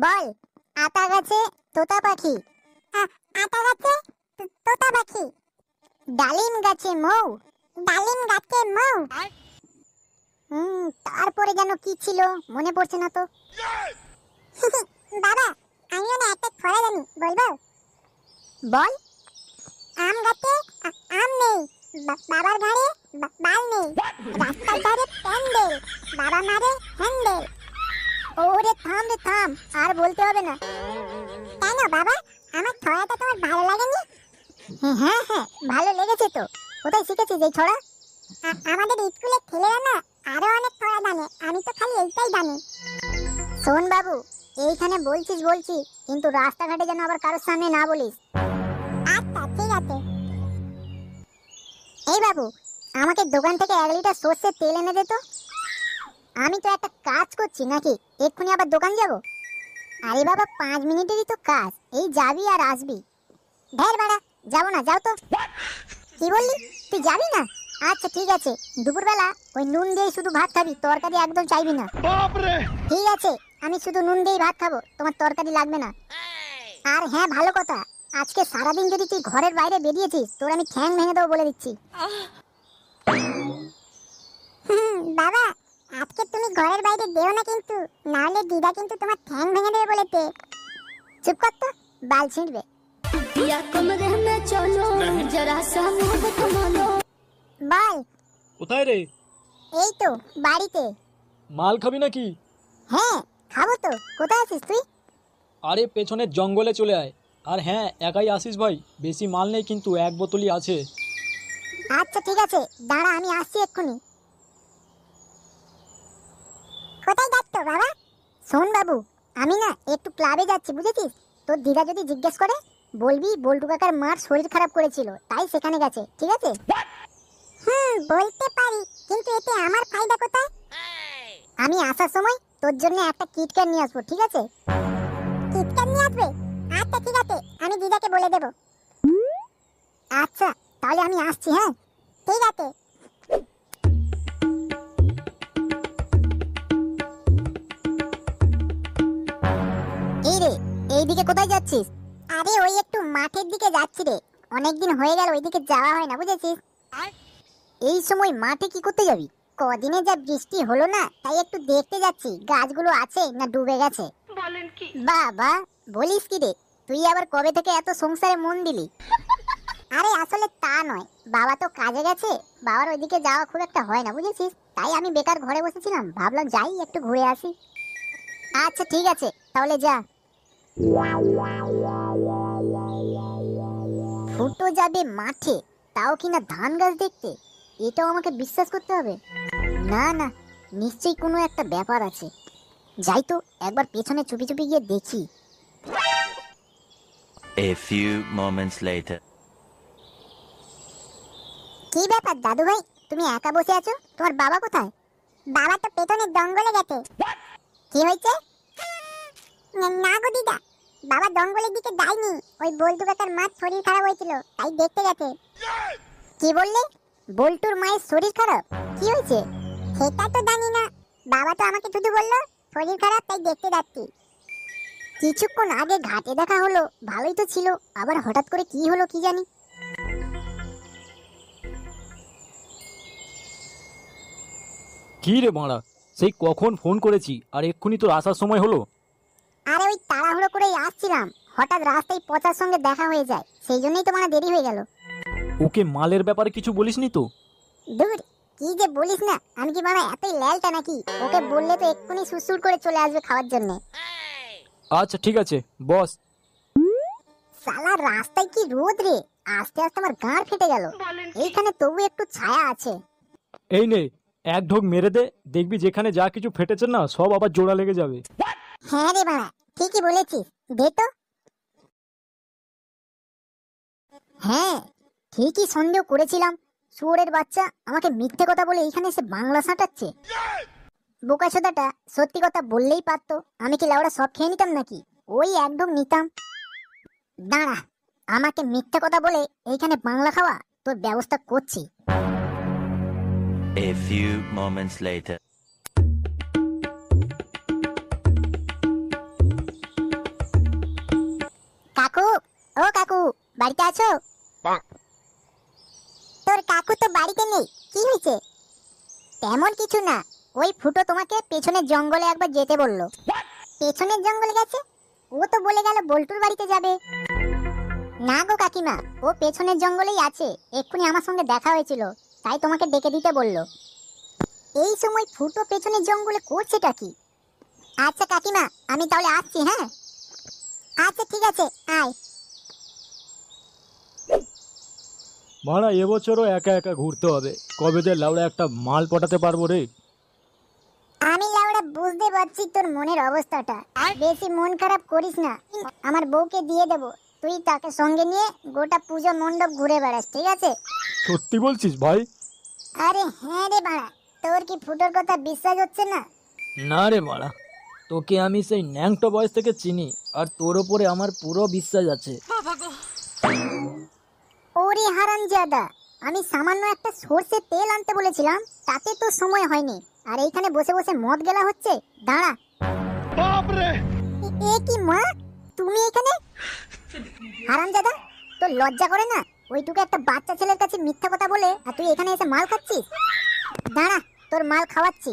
বল, আতা গাছে তোতা পাখি। আতা গাছে তোতা পাখি। ডালিম গাছে মৌ। ডালিম গাছে মৌ। তারপরে যেন কি ছিল মনে পড়ছে না তো। বাবা, আমিও না একটা ছড়া জানি, বলবো? বল। আম গাছে আম নেই, বাবার ঘাড়ে বাল নেই, রাস্তার ধারে প্যান্ডেল, বাবা মারে হ্যান্ডেল। ওরে থাম রে থাম, আর বলতে হবে না। কেন বাবা, আমার ছড়াটা তোমার ভালো লাগেনি? হ্যাঁ হ্যাঁ, ভালো লেগেছে তো। কোথায় শিখেছিস এই ছড়া? আমাদের স্কুলে ছেলেরা না আরো অনেক ছড়া জানে, আমি তো খালি এইটাই জানি। শোন বাবু, এইখানে বলছিস বলছি, কিন্তু রাস্তাঘাটে যেন আবার কারোর সামনে না বলিস। আচ্ছা ঠিক আছে। এই বাবু, আমাকে দোকান থেকে 1 লিটার সর্ষের তেল এনে দে তো। আমি তো একটা কাজ করছি, নাকি এক্ষুনি আবার দোকান যাব? আরে বাবা, 5 মিনিটেরই তো কাজ, এই যাবি আর আসবি। ঢের বাড়া, যাবো না, যাও তো। কি বললি, তুই যাবি না? আচ্ছা ঠিক আছে, দুপুরবেলা ওই নুন দিয়ে শুধু ভাত খাবি, তরকারি একদম চাইবি না। ঠিক আছে, আমি শুধু নুন দিয়েই ভাত খাবো, তোমার তরকারি লাগবে না। আর হ্যাঁ, ভালো কথা, আজকে সারাদিন যদি তুই ঘরের বাইরে বেরিয়েছিস, তোর আমি ঠ্যাং ভেঙে দেবো বলে দিচ্ছি। বাবা, আজকে তুমি ঘরের বাইরে যেও না কিন্তু, না হলে দিদা কিন্তু তোমার ঠ্যাং ভেঙে দেবে বলেছে। চুপ কর তো, বাল ছিঁড়বে। বল। কোথায় রে? এই তো বাড়িতে। মাল খাবি নাকি? হ্যাঁ খাবো তো, কোথায় আছিস তুই? আরে পেছনের জঙ্গলে চলে আয়। আর হ্যাঁ, একাই আসিস ভাই, বেশি মাল নেই কিন্তু 1 বোতলই আছে। আচ্ছা ঠিক আছে, দাঁড়া আমি আসছি এক্ষুনি। কোথায় যাচ্ছ বাবা? শোন বাবু, আমি না একটু ক্লাবে যাচ্ছি, বুঝেছিস? তোর দিদা যদি জিজ্ঞেস করে, বলবি বল্টু কাকার মার শরীর খারাপ করেছিল, তাই সেখানে গেছে, ঠিক আছে? বলতে পারি, কিন্তু এতে আমার ফায়দা কোথায়? আমি আসার সময় তোর জন্য একটা কিটক্যাট নিয়ে আসবো, ঠিক আছে? কিটক্যাট নিয়ে আসবে? আচ্ছা ঠিক আছে, আমি দিদাকে বলে দেব। আচ্ছা তাহলে আমি আসছি, হ্যাঁ ঠিক আছে। এই রে, এইদিকে কোথায় যাচ্ছিস? আরে ওই একটু মাঠের দিকে যাচ্ছি রে, অনেকদিন হয়ে গেল ওইদিকে যাওয়া হয় না, বুঝেছিস? এই সময় মাঠে কি করতে যাবি? কদিনে যা বৃষ্টি হলো না, তাই একটু দেখতে যাচ্ছি গাছগুলো আছে না ডুবে গেছে। বলেন কি বাবা, বলিস কি রে, তুই আবার কবে থেকে এত সংসারে মন দিলি? আরে আসলে তা নয়, বাবা তো কাজে গেছে, বাবার ওইদিকে যাওয়া খুব একটা হয় না, বুঝেছিস? তাই আমি বেকার ঘরে বসেছিলাম, ভাবলাম যাই একটু ঘুরে আসি। আচ্ছা ঠিক আছে, তাহলে যা। ফুটো যাবে মাঠে, তাও কিনা ধান গাছ দেখতে? এটাও আমাকে বিশ্বাস করতে হবে? না না, নিশ্চয়ই কোনো একটা ব্যাপার আছে। যাই তো, একবার পেছনে চুপি চুপি গিয়ে দেখি। A few moments later. কি ব্যাপার দাদু ভাই, তুমি একা বসে আছো? তোমার বাবা কোথায়? বাবা তো পেছনে জঙ্গলে গেছে। কি হয়েছে? না গো দিদা, বাবা জঙ্গলের দিকে যায়নি, ওই বল্টু কাকার মার শরীর খারাপ হয়েছিল, তাই দেখতে গেছে। কি বললে? বল্টুর মায়ের শরীর খারাপ? কি হয়েছে? সেটা তো জানি না, বাবা তো আমাকে শুধু বললো শরীর খারাপ, তাই দেখতে যাচ্ছি। কিছুক্ষণ আগে ঘাটে দেখা হলো, ভালোই তো ছিল, আবার হঠাৎ করে কি হলো কি জানি। কি রে মারা, সেই কখন ফোন করেছি, আর এক্ষুনি তোর আসার সময় হলো? আরে ওই তাড়াহুড়ো করেই আসছিলাম, হঠাৎ রাস্তায় পচার সঙ্গে দেখা হয়ে যায়, সেই জন্যই তো মানে দেরি হয়ে গেল। ওকে মালের ব্যাপারে কিছু বলিসনি তো? দূর, কি যে বলিস না, আমি কি মানে এতই ল্যালটা নাকি? ওকে বললে তো এক্ষুনি সুসুর করে চলে আসবে খাওয়ার জন্য। আচ্ছা ঠিক আছে, বস। সালা রাস্তায় কি রোদ রে, আস্তে আস্তে আমার গাঁড় ফেটে গেল। এইখানে তবু একটু ছায়া আছে। এই নে, 1 ঢোক মেরে দে, দেখবি যেখানে যা কিছু ফেটেছে না, সব আবার জোড়া লেগে যাবে। হ্যাঁ রে বাড়া, ঠিকই বলেছিস, দে তো। হ্যাঁ, ঠিকই সন্দেহ করেছিলাম, শুয়োরের বাচ্চা আমাকে মিথ্যে কথা বলে এইখানে এসে বাংলা সাঁটাচ্ছে। বোকাচোদাটা সত্যি কথা বললেই পারতো, আমি কি লাউড়া সব খেয়ে নিতাম নাকি? ওই 1 ঢোক নিতাম। দাঁড়া, আমাকে মিথ্যে কথা বলে এইখানে বাংলা খাওয়া, তোর ব্যবস্থা করছি। A few moments later. বাড়িতে আছো? তোর কাকু তো বাড়িতে নেই, কি হয়েছে? তেমন কিছু না, ওই ফুটো তোমাকে পেছনের জঙ্গলে একবার যেতে বললো। পেছনের জঙ্গলে গেছে? ও তো বলে গেল বল্টুর বাড়িতে যাবে। না গো কাকিমা, ও পেছনের জঙ্গলেই আছে, এক্ষুনি আমার সঙ্গে দেখা হয়েছিল, তাই তোমাকে ডেকে দিতে বললো। এই সময় ফুটো পেছনের জঙ্গলে করছেটা কি? আচ্ছা কাকিমা, আমি তাহলে আসছি। হ্যাঁ আচ্ছা ঠিক আছে, আয়। মারা এবছরও একা একা ঘুরতে হবে, কবে যে লাউড়া একটা মাল পটাতে পারবো রে। আমি লাউড়া বুঝতে পারছি তোর মনের অবস্থাটা, বেশি মন খারাপ করিস না, আমার বউকে দিয়ে দেবো, তুই তাকে সঙ্গে নিয়ে গোটা পুজো মণ্ডপ ঘুরে বেড়াস, ঠিক আছে? সত্যি বলছিস ভাই? আরে হ্যাঁ রে বাড়া, তোর কি ফুটোর কথা বিশ্বাস হচ্ছে না? না রে মারা, তোকে আমি সেই ন্যাংটো বয়স থেকে চিনি, আর তোর ওপরে আমার পুরো বিশ্বাস আছে। ওরে হারামজাদা, আমি সামান্য একটা সর্ষের তেল আনতে বলেছিলাম, তাতে তো সময় হয়নি, আর এইখানে বসে বসে মদ গেলা হচ্ছে। দাঁড়া। এ কি মা, তুমি এখানে? হারামজাদা, তোর লজ্জা করে না? ওইটুকু একটা বাচ্চা ছেলের কাছে মিথ্যা কথা বলে আর তুই এখানে এসে মাল খাচ্ছিস? দাঁড়া, তোর মাল খাওয়াচ্ছি।